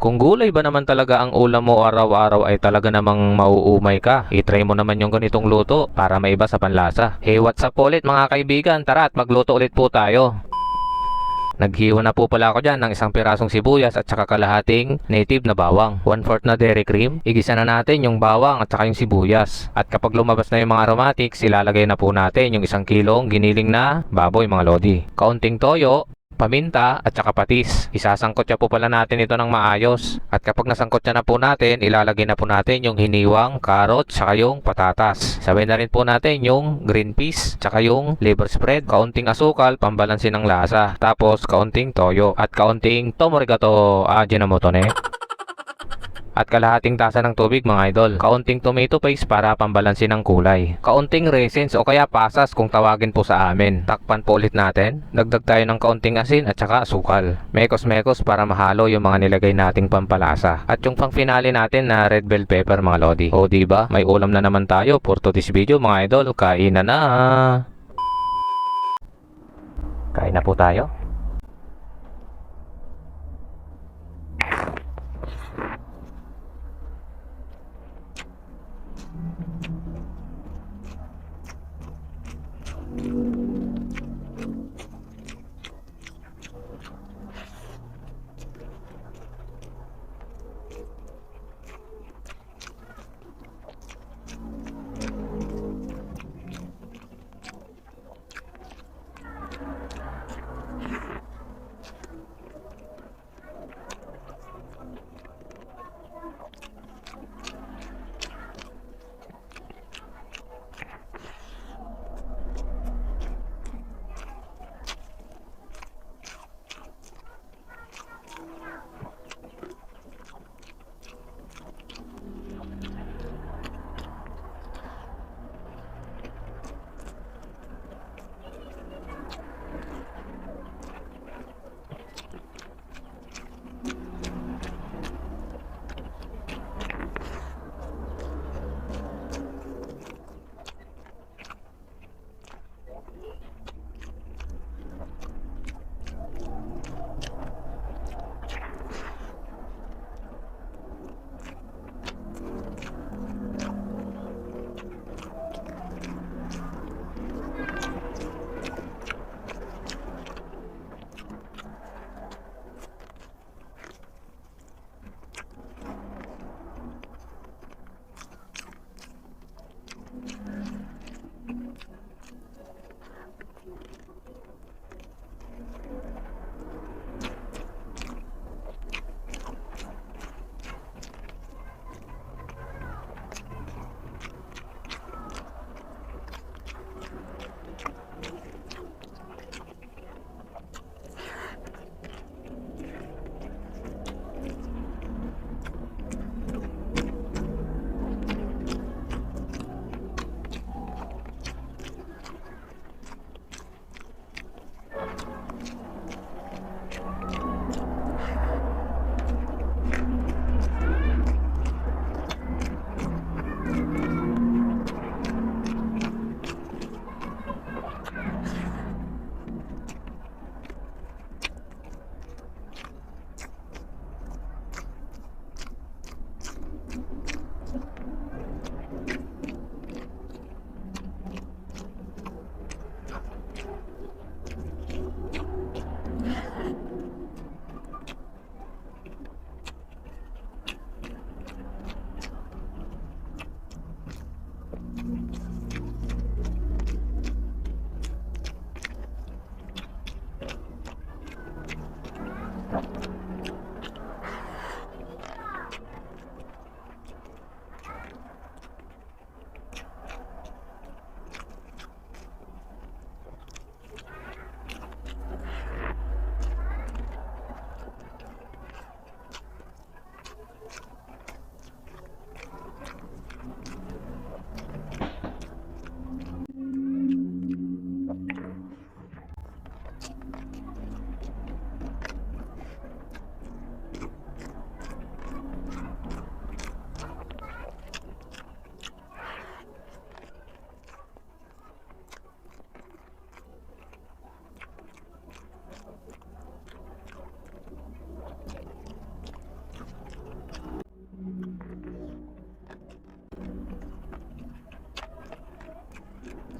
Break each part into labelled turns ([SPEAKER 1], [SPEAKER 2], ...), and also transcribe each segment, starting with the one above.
[SPEAKER 1] Kung gulay ba naman talaga ang ulam mo araw-araw ay talaga namang mauumay ka. I-try mo naman yung ganitong luto para maiba sa panlasa. Hey, what's up ulit mga kaibigan? Tara at magluto ulit po tayo. Naghiwa na po pala ako dyan ng isang pirasong sibuyas at saka kalahating native na bawang. 1/4 na dairy cream. Igisa na natin yung bawang at saka yung sibuyas. At kapag lumabas na yung mga aromatics, ilalagay na po natin yung 1 kilong giniling na baboy mga lodi. Kaunting toyo, paminta at saka patis. Isasangkot niya po pala natin ito ng maayos. At kapag nasangkot niya na po natin, ilalagay na po natin yung hiniwang carrot saka yung patatas. Sabay na rin po natin yung green peas saka yung liver spread. Kaunting asukal, pambalansin ng lasa. Tapos kaunting toyo at kaunting tomorigato ajinomoto ne. At kalahating tasa ng tubig mga idol. Kaunting tomato paste para pambalansin ng kulay. Kaunting raisins o kaya pasas kung tawagin po sa amin. Takpan po ulit natin. Dagdag tayo ng kaunting asin at saka asukal. Mekos-mekos para mahalo yung mga nilagay nating pampalasa. At yung pang finale natin na red bell pepper mga lodi. O diba? May ulam na naman tayo for today's video mga idol. Kain na. Kain na po tayo.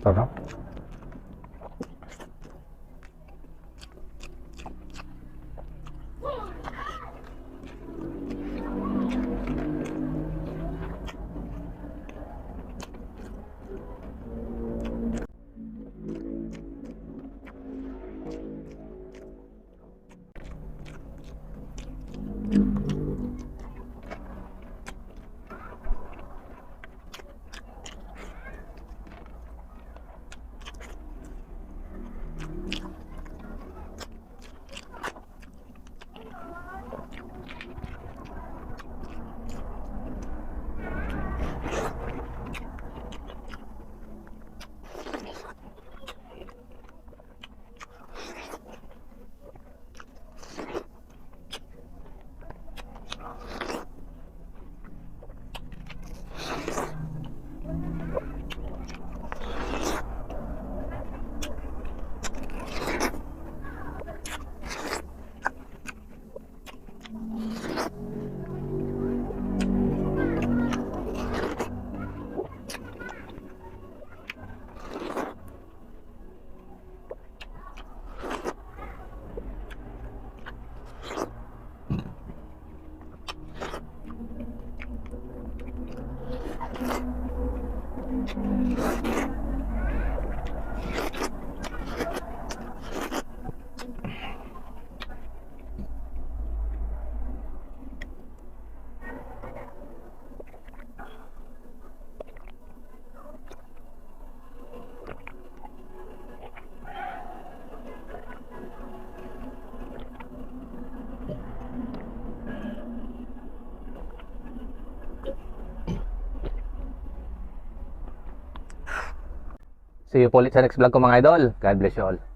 [SPEAKER 2] Sarap.
[SPEAKER 1] See you po ulit sa next vlog ko mga idol. God bless you all.